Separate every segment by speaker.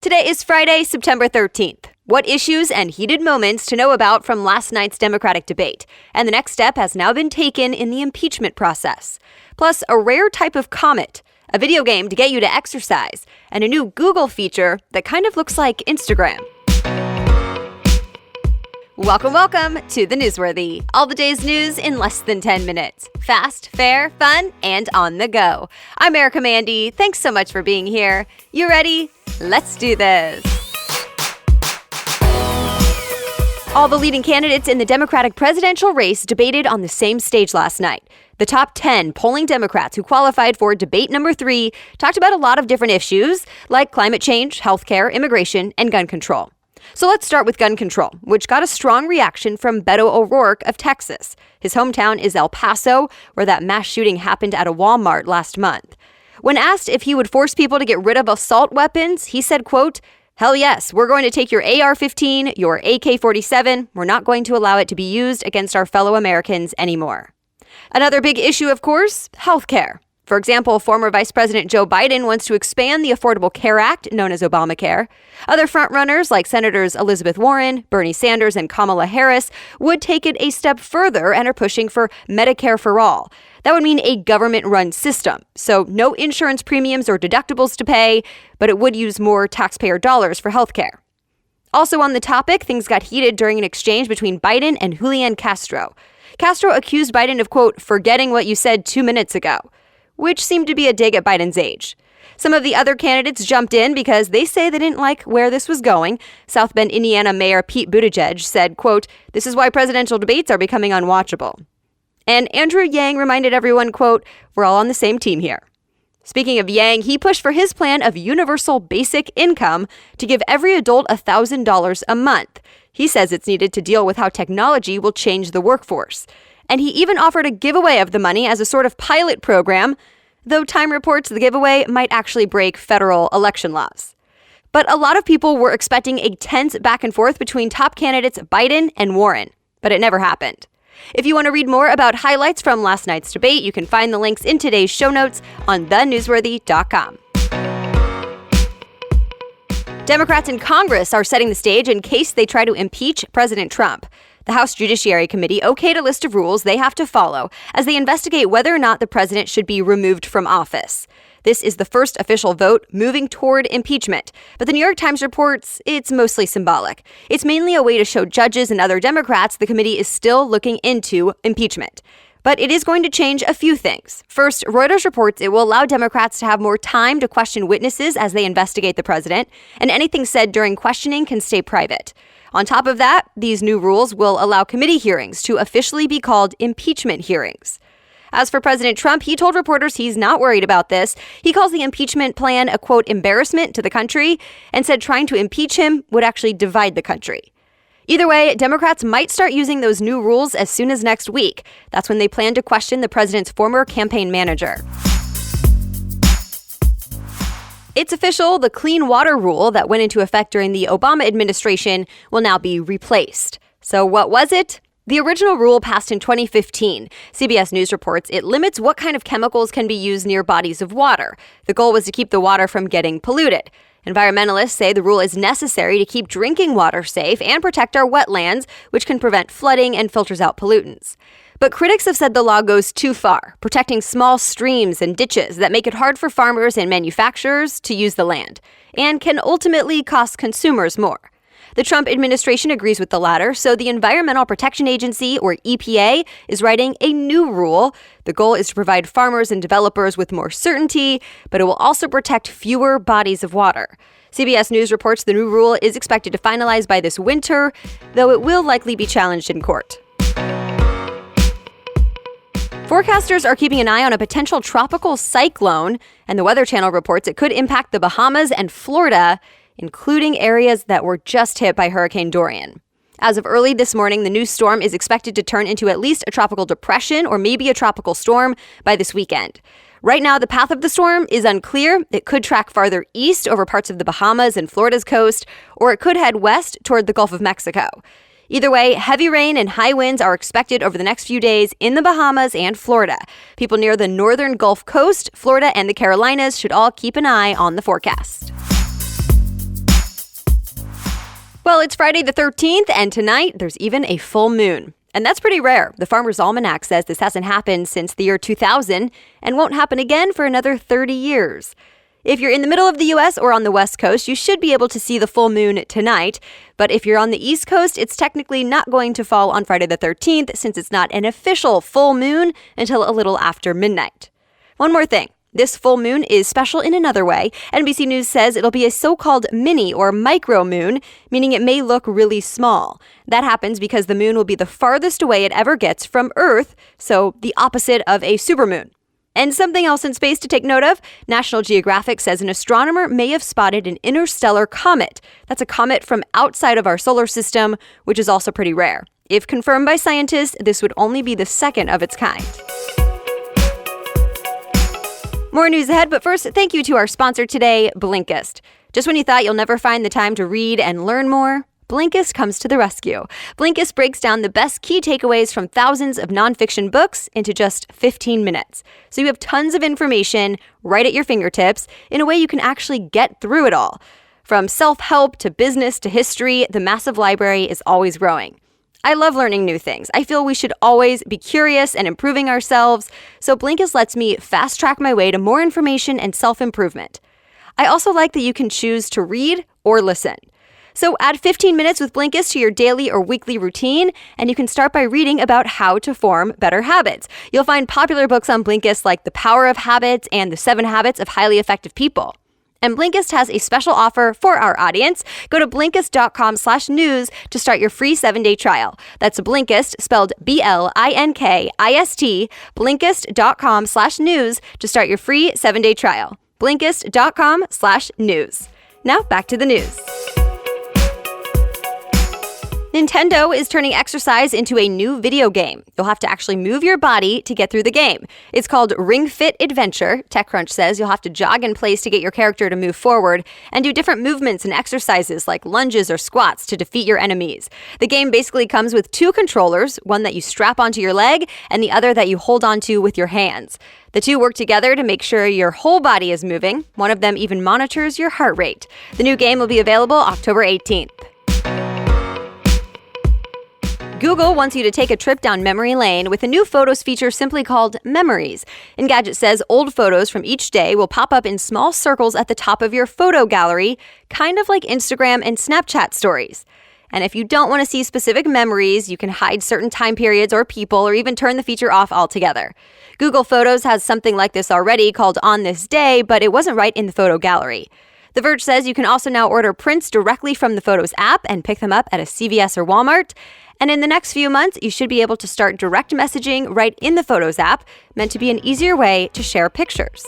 Speaker 1: Today is Friday, September 13th. What issues and heated moments to know about from last night's Democratic debate? And the next step has now been taken in the impeachment process. Plus, a rare type of comet, a video game to get you to exercise, and a new Google feature that kind of looks like Instagram. Welcome to The Newsworthy. All the day's news in less than 10 minutes. Fast, fair, fun, and on the go. I'm Erica Mandy. Thanks so much for being here. You ready? Let's do this. All the leading candidates in the Democratic presidential race debated on the same stage last night. The top 10 polling Democrats who qualified for debate number 3 talked about a lot of different issues like climate change, healthcare, immigration, and gun control. So let's start with gun control, which got a strong reaction from Beto O'Rourke of Texas. His hometown is El Paso, where that mass shooting happened at a Walmart last month. When asked if he would force people to get rid of assault weapons, he said, quote, "Hell yes, we're going to take your AR-15, your AK-47. We're not going to allow it to be used against our fellow Americans anymore." Another big issue, of course, healthcare. For example, former Vice President Joe Biden wants to expand the Affordable Care Act, known as Obamacare. Other frontrunners like Senators Elizabeth Warren, Bernie Sanders, and Kamala Harris would take it a step further and are pushing for Medicare for all. That would mean a government-run system, so no insurance premiums or deductibles to pay, but it would use more taxpayer dollars for healthcare. Also on the topic, things got heated during an exchange between Biden and Julian Castro. Castro accused Biden of, quote, "forgetting what you said 2 minutes ago," which seemed to be a dig at Biden's age. Some of the other candidates jumped in because they say they didn't like where this was going. South Bend, Indiana Mayor Pete Buttigieg said, quote, "This is why presidential debates are becoming unwatchable." And Andrew Yang reminded everyone, quote, "We're all on the same team here." Speaking of Yang, he pushed for his plan of universal basic income to give every adult $1,000 a month. He says it's needed to deal with how technology will change the workforce. And he even offered a giveaway of the money as a sort of pilot program, though Time reports the giveaway might actually break federal election laws. But a lot of people were expecting a tense back and forth between top candidates Biden and Warren, but it never happened. If you want to read more about highlights from last night's debate, you can find the links in today's show notes on thenewsworthy.com. Democrats in Congress are setting the stage in case they try to impeach President Trump. The House Judiciary Committee okayed a list of rules they have to follow as they investigate whether or not the president should be removed from office. This is the first official vote moving toward impeachment, but the New York Times reports it's mostly symbolic. It's mainly a way to show judges and other Democrats the committee is still looking into impeachment. But it is going to change a few things. First, Reuters reports it will allow Democrats to have more time to question witnesses as they investigate the president, and anything said during questioning can stay private. On top of that, these new rules will allow committee hearings to officially be called impeachment hearings. As for President Trump, he told reporters he's not worried about this. He calls the impeachment plan a, quote, embarrassment to the country, and said trying to impeach him would actually divide the country. Either way, Democrats might start using those new rules as soon as next week. That's when they plan to question the president's former campaign manager. It's official, the clean water rule that went into effect during the Obama administration will now be replaced. So what was it? The original rule passed in 2015. CBS News reports it limits what kind of chemicals can be used near bodies of water. The goal was to keep the water from getting polluted. Environmentalists say the rule is necessary to keep drinking water safe and protect our wetlands, which can prevent flooding and filters out pollutants. But critics have said the law goes too far, protecting small streams and ditches that make it hard for farmers and manufacturers to use the land, and can ultimately cost consumers more. The Trump administration agrees with the latter, so the Environmental Protection Agency, or EPA, is writing a new rule. The goal is to provide farmers and developers with more certainty, but it will also protect fewer bodies of water. CBS News reports the new rule is expected to finalize by this winter, though it will likely be challenged in court. Forecasters are keeping an eye on a potential tropical cyclone, and the Weather Channel reports it could impact the Bahamas and Florida, including areas that were just hit by Hurricane Dorian. As of early this morning, the new storm is expected to turn into at least a tropical depression or maybe a tropical storm by this weekend. Right now, the path of the storm is unclear. It could track farther east over parts of the Bahamas and Florida's coast, or it could head west toward the Gulf of Mexico. Either way, heavy rain and high winds are expected over the next few days in the Bahamas and Florida. People near the northern Gulf Coast, Florida, and the Carolinas should all keep an eye on the forecast. Well, it's Friday the 13th, and tonight there's even a full moon. And that's pretty rare. The Farmer's Almanac says this hasn't happened since the year 2000 and won't happen again for another 30 years. If you're in the middle of the U.S. or on the West Coast, you should be able to see the full moon tonight. But if you're on the East Coast, it's technically not going to fall on Friday the 13th since it's not an official full moon until a little after midnight. One more thing. This full moon is special in another way. NBC News says it'll be a so-called mini or micro moon, meaning it may look really small. That happens because the moon will be the farthest away it ever gets from Earth, so the opposite of a supermoon. And something else in space to take note of, National Geographic says an astronomer may have spotted an interstellar comet. That's a comet from outside of our solar system, which is also pretty rare. If confirmed by scientists, this would only be the second of its kind. More news ahead, but first, thank you to our sponsor today, Blinkist. Just when you thought you'll never find the time to read and learn more, Blinkist comes to the rescue. Blinkist breaks down the best key takeaways from thousands of nonfiction books into just 15 minutes. So you have tons of information right at your fingertips in a way you can actually get through it all. From self-help to business to history, the massive library is always growing. I love learning new things. I feel we should always be curious and improving ourselves, so Blinkist lets me fast-track my way to more information and self-improvement. I also like that you can choose to read or listen. So add 15 minutes with Blinkist to your daily or weekly routine, and you can start by reading about how to form better habits. You'll find popular books on Blinkist like The Power of Habits and The 7 Habits of Highly Effective People. And Blinkist has a special offer for our audience. Go to Blinkist.com/news to start your free 7-day trial. That's Blinkist, spelled Blinkist, Blinkist.com/news to start your free 7-day trial. Blinkist.com/news. Now back to the news. Nintendo is turning exercise into a new video game. You'll have to actually move your body to get through the game. It's called Ring Fit Adventure. TechCrunch says you'll have to jog in place to get your character to move forward and do different movements and exercises like lunges or squats to defeat your enemies. The game basically comes with 2 controllers, one that you strap onto your leg and the other that you hold onto with your hands. The 2 work together to make sure your whole body is moving. One of them even monitors your heart rate. The new game will be available October 18th. Google wants you to take a trip down memory lane with a new photos feature simply called Memories. Engadget says old photos from each day will pop up in small circles at the top of your photo gallery, kind of like Instagram and Snapchat stories. And if you don't want to see specific memories, you can hide certain time periods or people or even turn the feature off altogether. Google Photos has something like this already called On This Day, but it wasn't right in the photo gallery. The Verge says you can also now order prints directly from the Photos app and pick them up at a CVS or Walmart. And in the next few months, you should be able to start direct messaging right in the Photos app, meant to be an easier way to share pictures.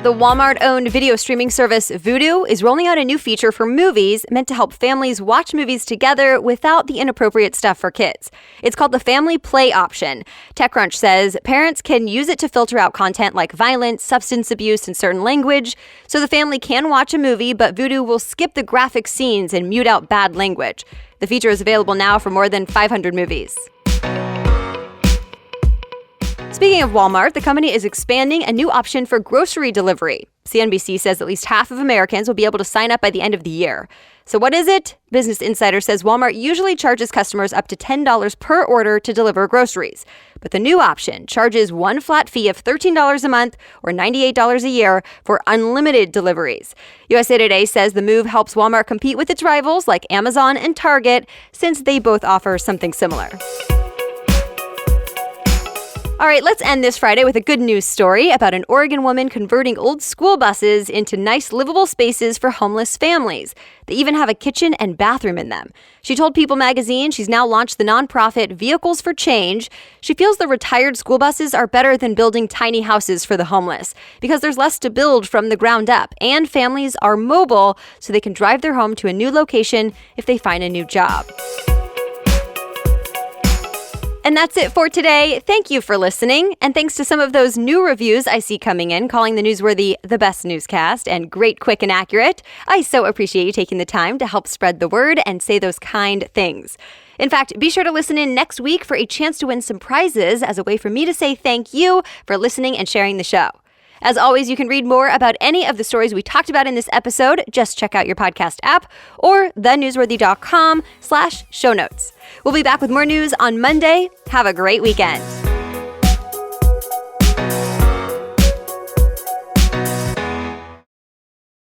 Speaker 1: The Walmart-owned video streaming service Vudu is rolling out a new feature for movies meant to help families watch movies together without the inappropriate stuff for kids. It's called the Family Play option. TechCrunch says parents can use it to filter out content like violence, substance abuse, and certain language, so the family can watch a movie, but Vudu will skip the graphic scenes and mute out bad language. The feature is available now for more than 500 movies. Speaking of Walmart, the company is expanding a new option for grocery delivery. CNBC says at least half of Americans will be able to sign up by the end of the year. So what is it? Business Insider says Walmart usually charges customers up to $10 per order to deliver groceries. But the new option charges one flat fee of $13 a month or $98 a year for unlimited deliveries. USA Today says the move helps Walmart compete with its rivals like Amazon and Target, since they both offer something similar. All right, let's end this Friday with a good news story about an Oregon woman converting old school buses into nice livable spaces for homeless families. They even have a kitchen and bathroom in them. She told People magazine she's now launched the nonprofit Vehicles for Change. She feels the retired school buses are better than building tiny houses for the homeless because there's less to build from the ground up, and families are mobile so they can drive their home to a new location if they find a new job. And that's it for today. Thank you for listening. And thanks to some of those new reviews I see coming in, calling the newsworthy the best newscast and great, quick, and accurate. I so appreciate you taking the time to help spread the word and say those kind things. In fact, be sure to listen in next week for a chance to win some prizes as a way for me to say thank you for listening and sharing the show. As always, you can read more about any of the stories we talked about in this episode. Just check out your podcast app or thenewsworthy.com/show notes. We'll be back with more news on Monday. Have a great weekend.